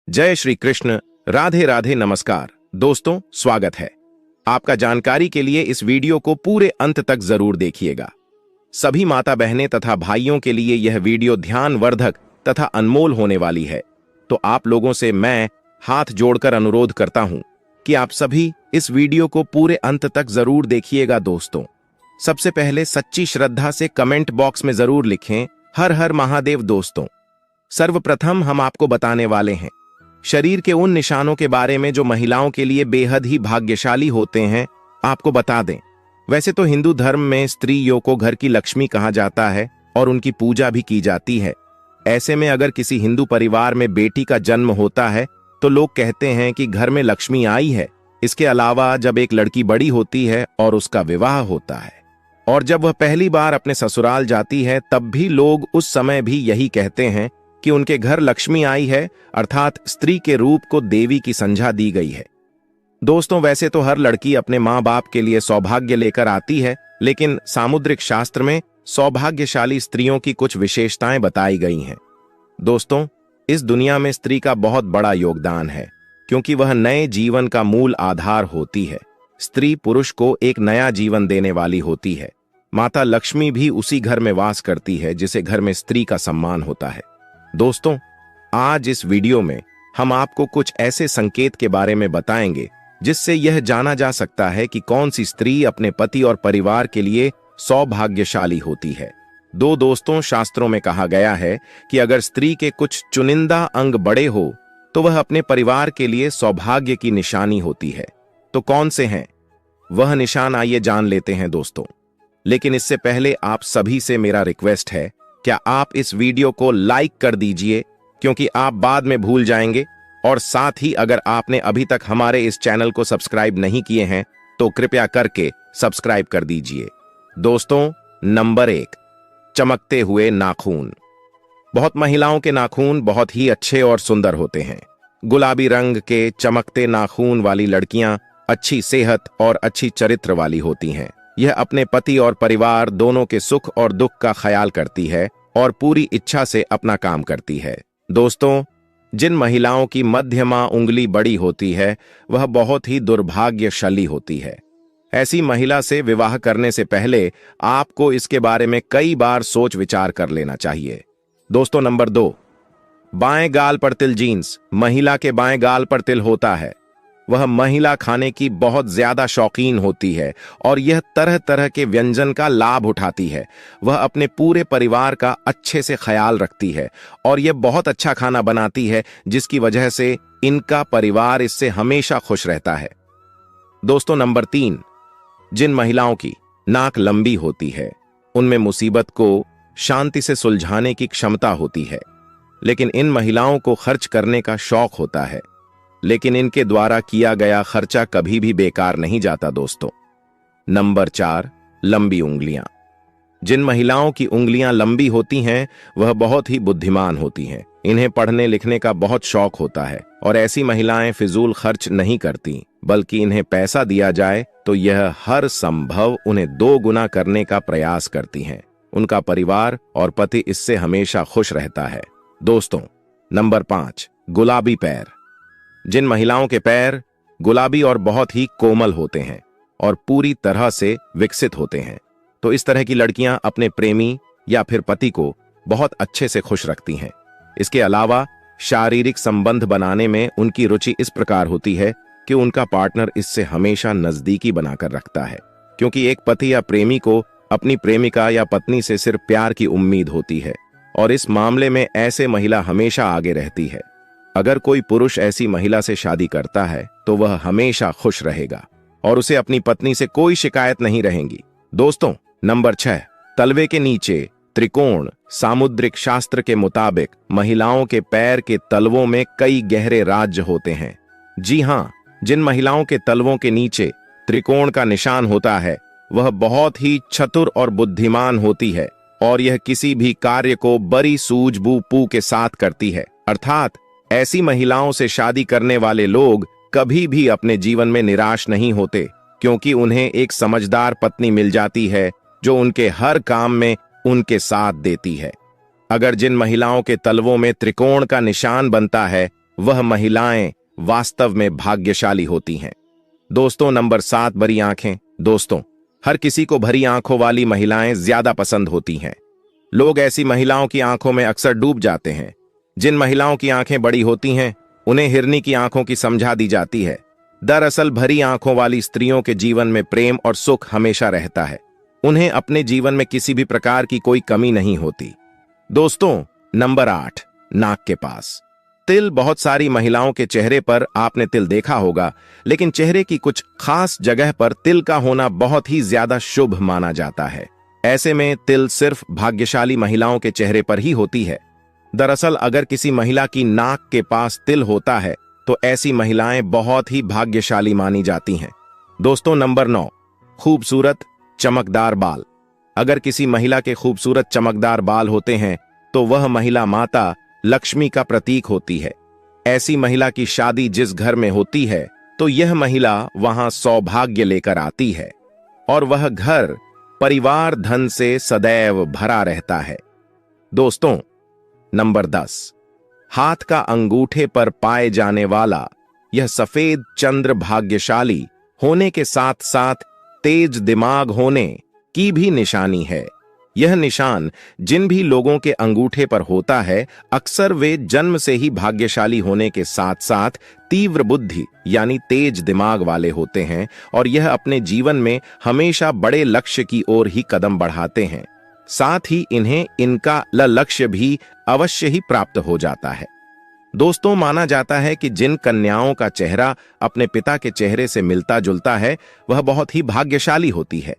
जय श्री कृष्ण। राधे राधे। नमस्कार दोस्तों, स्वागत है आपका। जानकारी के लिए इस वीडियो को पूरे अंत तक जरूर देखिएगा। सभी माता बहनें तथा भाइयों के लिए यह वीडियो ध्यानवर्धक तथा अनमोल होने वाली है, तो आप लोगों से मैं हाथ जोड़कर अनुरोध करता हूं कि आप सभी इस वीडियो को पूरे अंत तक जरूर देखिएगा। दोस्तों, सबसे पहले सच्ची श्रद्धा से कमेंट बॉक्स में जरूर लिखें हर हर महादेव। दोस्तों, सर्वप्रथम हम आपको बताने वाले हैं शरीर के उन निशानों के बारे में जो महिलाओं के लिए बेहद ही भाग्यशाली होते हैं। आपको बता दें, वैसे तो हिंदू धर्म में स्त्रियों को घर की लक्ष्मी कहा जाता है और उनकी पूजा भी की जाती है। ऐसे में अगर किसी हिंदू परिवार में बेटी का जन्म होता है तो लोग कहते हैं कि घर में लक्ष्मी आई है। इसके अलावा जब एक लड़की बड़ी होती है और उसका विवाह होता है और जब वह पहली बार अपने ससुराल जाती है, तब भी लोग उस समय भी यही कहते हैं कि उनके घर लक्ष्मी आई है, अर्थात स्त्री के रूप को देवी की संज्ञा दी गई है। दोस्तों, वैसे तो हर लड़की अपने माँ बाप के लिए सौभाग्य लेकर आती है, लेकिन सामुद्रिक शास्त्र में सौभाग्यशाली स्त्रियों की कुछ विशेषताएं बताई गई हैं। दोस्तों, इस दुनिया में स्त्री का बहुत बड़ा योगदान है, क्योंकि वह नए जीवन का मूल आधार होती है। स्त्री पुरुष को एक नया जीवन देने वाली होती है। माता लक्ष्मी भी उसी घर में वास करती है जिसे घर में स्त्री का सम्मान होता है। दोस्तों, आज इस वीडियो में हम आपको कुछ ऐसे संकेत के बारे में बताएंगे जिससे यह जाना जा सकता है कि कौन सी स्त्री अपने पति और परिवार के लिए सौभाग्यशाली होती है। दोस्तों, शास्त्रों में कहा गया है कि अगर स्त्री के कुछ चुनिंदा अंग बड़े हो तो वह अपने परिवार के लिए सौभाग्य की निशानी होती है। तो कौन से हैं वह निशान, आइए जान लेते हैं दोस्तों। लेकिन इससे पहले आप सभी से मेरा रिक्वेस्ट है, क्या आप इस वीडियो को लाइक कर दीजिए, क्योंकि आप बाद में भूल जाएंगे। और साथ ही अगर आपने अभी तक हमारे इस चैनल को सब्सक्राइब नहीं किए हैं तो कृपया करके सब्सक्राइब कर दीजिए। दोस्तों, नंबर 1, चमकते हुए नाखून। बहुत महिलाओं के नाखून बहुत ही अच्छे और सुंदर होते हैं। गुलाबी रंग के चमकते नाखून वाली लड़कियां अच्छी सेहत और अच्छी चरित्र वाली होती हैं। यह अपने पति और परिवार दोनों के सुख और दुख का ख्याल करती है और पूरी इच्छा से अपना काम करती है। दोस्तों, जिन महिलाओं की मध्यमा उंगली बड़ी होती है वह बहुत ही दुर्भाग्यशाली होती है। ऐसी महिला से विवाह करने से पहले आपको इसके बारे में कई बार सोच विचार कर लेना चाहिए। दोस्तों, नंबर 2, बाएं गाल पर तिल। जीन्स। महिला के बाएं गाल पर तिल होता है। वह महिला खाने की बहुत ज्यादा शौकीन होती है और यह तरह तरह के व्यंजन का लाभ उठाती है। वह अपने पूरे परिवार का अच्छे से ख्याल रखती है और यह बहुत अच्छा खाना बनाती है, जिसकी वजह से इनका परिवार इससे हमेशा खुश रहता है। दोस्तों, नंबर 3, जिन महिलाओं की नाक लंबी होती है उनमें मुसीबत को शांति से सुलझाने की क्षमता होती है, लेकिन इन महिलाओं को खर्च करने का शौक होता है, लेकिन इनके द्वारा किया गया खर्चा कभी भी बेकार नहीं जाता। दोस्तों, नंबर 4, लंबी उंगलियां। जिन महिलाओं की उंगलियां लंबी होती हैं वह बहुत ही बुद्धिमान होती हैं। इन्हें पढ़ने लिखने का बहुत शौक होता है और ऐसी महिलाएं फिजूल खर्च नहीं करती, बल्कि इन्हें पैसा दिया जाए तो यह हर संभव उन्हें 2 गुना करने का प्रयास करती हैं। उनका परिवार और पति इससे हमेशा खुश रहता है। दोस्तों, नंबर 5, गुलाबी पैर। जिन महिलाओं के पैर गुलाबी और बहुत ही कोमल होते हैं और पूरी तरह से विकसित होते हैं, तो इस तरह की लड़कियां अपने प्रेमी या फिर पति को बहुत अच्छे से खुश रखती हैं। इसके अलावा शारीरिक संबंध बनाने में उनकी रुचि इस प्रकार होती है कि उनका पार्टनर इससे हमेशा नजदीकी बनाकर रखता है, क्योंकि एक पति या प्रेमी को अपनी प्रेमिका या पत्नी से सिर्फ प्यार की उम्मीद होती है और इस मामले में ऐसे महिला हमेशा आगे रहती है। अगर कोई पुरुष ऐसी महिला से शादी करता है तो वह हमेशा खुश रहेगा और उसे अपनी पत्नी से कोई शिकायत नहीं रहेगी। दोस्तों, नंबर 6, तलवे के नीचे त्रिकोण। सामुद्रिक शास्त्र के मुताबिक महिलाओं के पैर के तलवों में कई गहरे राज्य होते हैं। जी हाँ, जिन महिलाओं के तलवों के नीचे त्रिकोण का निशान होता है वह बहुत ही चतुर और बुद्धिमान होती है और यह किसी भी कार्य को बड़ी सूझबूझ के साथ करती है। अर्थात ऐसी महिलाओं से शादी करने वाले लोग कभी भी अपने जीवन में निराश नहीं होते, क्योंकि उन्हें एक समझदार पत्नी मिल जाती है जो उनके हर काम में उनके साथ देती है। अगर जिन महिलाओं के तलवों में त्रिकोण का निशान बनता है वह महिलाएं वास्तव में भाग्यशाली होती हैं। दोस्तों, नंबर 7, बड़ी आंखें। दोस्तों, हर किसी को भरी आंखों वाली महिलाएं ज्यादा पसंद होती हैं। लोग ऐसी महिलाओं की आंखों में अक्सर डूब जाते हैं। जिन महिलाओं की आंखें बड़ी होती हैं, उन्हें हिरनी की आंखों की समझा दी जाती है। दरअसल भरी आंखों वाली स्त्रियों के जीवन में प्रेम और सुख हमेशा रहता है। उन्हें अपने जीवन में किसी भी प्रकार की कोई कमी नहीं होती। दोस्तों, नंबर 8, नाक के पास तिल। बहुत सारी महिलाओं के चेहरे पर आपने तिल देखा होगा, लेकिन चेहरे की कुछ खास जगह पर तिल का होना बहुत ही ज्यादा शुभ माना जाता है। ऐसे में तिल सिर्फ भाग्यशाली महिलाओं के चेहरे पर ही होती है। दरअसल अगर किसी महिला की नाक के पास तिल होता है तो ऐसी महिलाएं बहुत ही भाग्यशाली मानी जाती हैं। दोस्तों, नंबर 9, खूबसूरत चमकदार बाल। अगर किसी महिला के खूबसूरत चमकदार बाल होते हैं तो वह महिला माता लक्ष्मी का प्रतीक होती है। ऐसी महिला की शादी जिस घर में होती है तो यह महिला वहां सौभाग्य लेकर आती है और वह घर परिवार धन से सदैव भरा रहता है। दोस्तों, नंबर 10, हाथ का अंगूठे पर पाए जाने वाला यह सफेद चंद्र भाग्यशाली होने के साथ साथ तेज दिमाग होने की भी निशानी है। यह निशान जिन भी लोगों के अंगूठे पर होता है, अक्सर वे जन्म से ही भाग्यशाली होने के साथ साथ तीव्र बुद्धि यानी तेज दिमाग वाले होते हैं और यह अपने जीवन में हमेशा बड़े लक्ष्य की ओर ही कदम बढ़ाते हैं। साथ ही इन्हें इनका लक्ष्य भी अवश्य ही प्राप्त हो जाता है। दोस्तों, माना जाता है कि जिन कन्याओं का चेहरा अपने पिता के चेहरे से मिलता जुलता है वह बहुत ही भाग्यशाली होती है।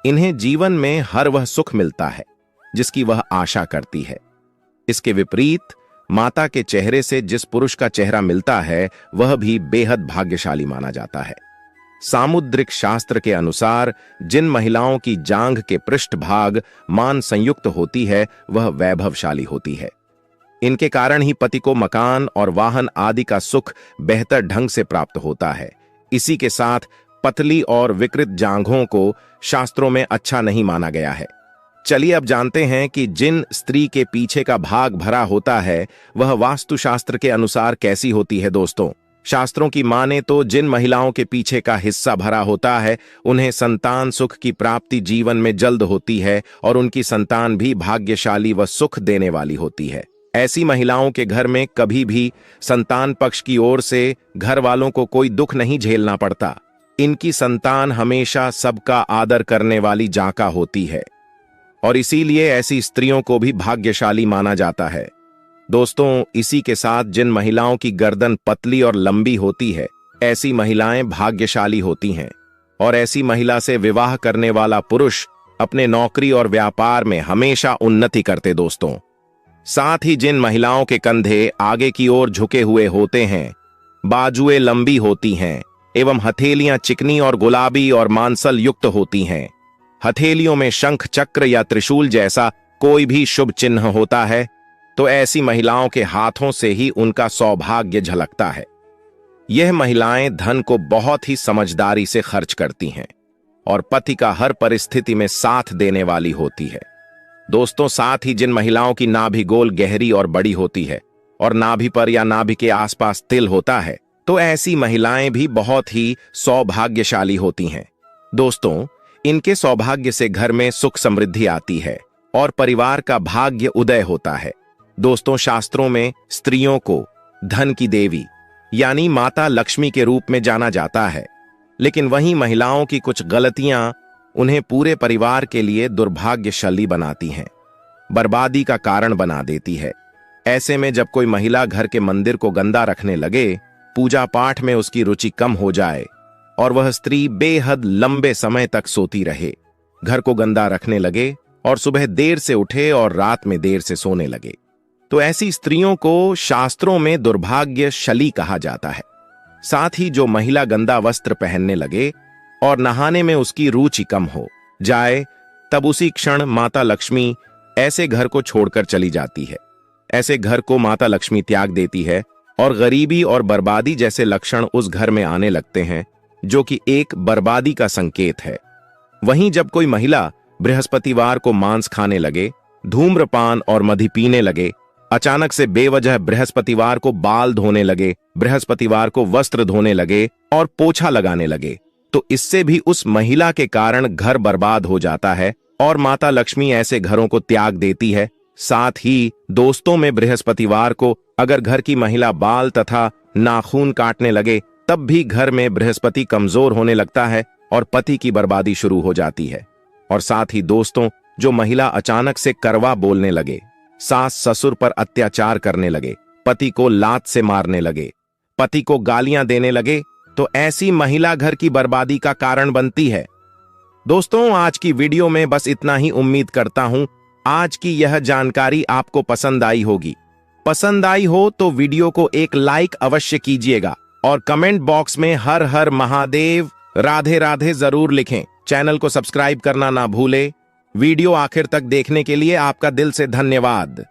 इन्हें जीवन में हर वह सुख मिलता है जिसकी वह आशा करती है। इसके विपरीत माता के चेहरे से जिस पुरुष का चेहरा मिलता है वह भी बेहद भाग्यशाली माना जाता है। सामुद्रिक शास्त्र के अनुसार जिन महिलाओं की जांघ के पृष्ठभाग मान संयुक्त होती है वह वैभवशाली होती है। इनके कारण ही पति को मकान और वाहन आदि का सुख बेहतर ढंग से प्राप्त होता है। इसी के साथ पतली और विकृत जांघों को शास्त्रों में अच्छा नहीं माना गया है। चलिए अब जानते हैं कि जिन स्त्री के पीछे का भाग भरा होता है वह वास्तुशास्त्र के अनुसार कैसी होती है। दोस्तों, शास्त्रों की माने तो जिन महिलाओं के पीछे का हिस्सा भरा होता है उन्हें संतान सुख की प्राप्ति जीवन में जल्द होती है और उनकी संतान भी भाग्यशाली व सुख देने वाली होती है। ऐसी महिलाओं के घर में कभी भी संतान पक्ष की ओर से घर वालों को कोई दुख नहीं झेलना पड़ता। इनकी संतान हमेशा सबका आदर करने वाली जांका होती है और इसीलिए ऐसी स्त्रियों को भी भाग्यशाली माना जाता है। दोस्तों, इसी के साथ जिन महिलाओं की गर्दन पतली और लंबी होती है ऐसी महिलाएं भाग्यशाली होती हैं और ऐसी महिला से विवाह करने वाला पुरुष अपने नौकरी और व्यापार में हमेशा उन्नति करते। दोस्तों, साथ ही जिन महिलाओं के कंधे आगे की ओर झुके हुए होते हैं, बाजुएं लंबी होती हैं एवं हथेलियां चिकनी और गुलाबी और मांसल युक्त होती हैं, हथेलियों में शंख चक्र या त्रिशूल जैसा कोई भी शुभ चिन्ह होता है, तो ऐसी महिलाओं के हाथों से ही उनका सौभाग्य झलकता है। यह महिलाएं धन को बहुत ही समझदारी से खर्च करती हैं और पति का हर परिस्थिति में साथ देने वाली होती है। दोस्तों, साथ ही जिन महिलाओं की नाभि गोल गहरी और बड़ी होती है और नाभि पर या नाभि के आसपास तिल होता है तो ऐसी महिलाएं भी बहुत ही सौभाग्यशाली होती हैं। दोस्तों, इनके सौभाग्य से घर में सुख समृद्धि आती है और परिवार का भाग्य उदय होता है। दोस्तों, शास्त्रों में स्त्रियों को धन की देवी यानी माता लक्ष्मी के रूप में जाना जाता है, लेकिन वहीं महिलाओं की कुछ गलतियां उन्हें पूरे परिवार के लिए दुर्भाग्यशाली बनाती हैं, बर्बादी का कारण बना देती है। ऐसे में जब कोई महिला घर के मंदिर को गंदा रखने लगे, पूजा पाठ में उसकी रुचि कम हो जाए और वह स्त्री बेहद लंबे समय तक सोती रहे, घर को गंदा रखने लगे और सुबह देर से उठे और रात में देर से सोने लगे, तो ऐसी स्त्रियों को शास्त्रों में दुर्भाग्यशाली कहा जाता है। साथ ही जो महिला गंदा वस्त्र पहनने लगे और नहाने में उसकी रुचि कम हो जाए, तब उसी क्षण माता लक्ष्मी ऐसे घर को छोड़कर चली जाती है। ऐसे घर को माता लक्ष्मी त्याग देती है और गरीबी और बर्बादी जैसे लक्षण उस घर में आने लगते हैं, जो कि एक बर्बादी का संकेत है। वहीं जब कोई महिला बृहस्पतिवार को मांस खाने लगे, धूम्रपान और मधु पीने लगे, अचानक से बेवजह बृहस्पतिवार को बाल धोने लगे, बृहस्पतिवार को वस्त्र धोने लगे और पोछा लगाने लगे, तो इससे भी उस महिला के कारण घर बर्बाद हो जाता है और माता लक्ष्मी ऐसे घरों को त्याग देती है। साथ ही दोस्तों में बृहस्पतिवार को अगर घर की महिला बाल तथा नाखून काटने लगे तब भी घर में बृहस्पति कमजोर होने लगता है और पति की बर्बादी शुरू हो जाती है। और साथ ही दोस्तों, जो महिला अचानक से कड़वा बोलने लगे, सास ससुर पर अत्याचार करने लगे, पति को लात से मारने लगे, पति को गालियां देने लगे, तो ऐसी महिला घर की बर्बादी का कारण बनती है। दोस्तों, आज की वीडियो में बस इतना ही। उम्मीद करता हूं आज की यह जानकारी आपको पसंद आई होगी। पसंद आई हो तो वीडियो को एक लाइक अवश्य कीजिएगा और कमेंट बॉक्स में हर हर महादेव, राधे राधे जरूर लिखें। चैनल को सब्सक्राइब करना ना भूले। वीडियो आखिर तक देखने के लिए आपका दिल से धन्यवाद।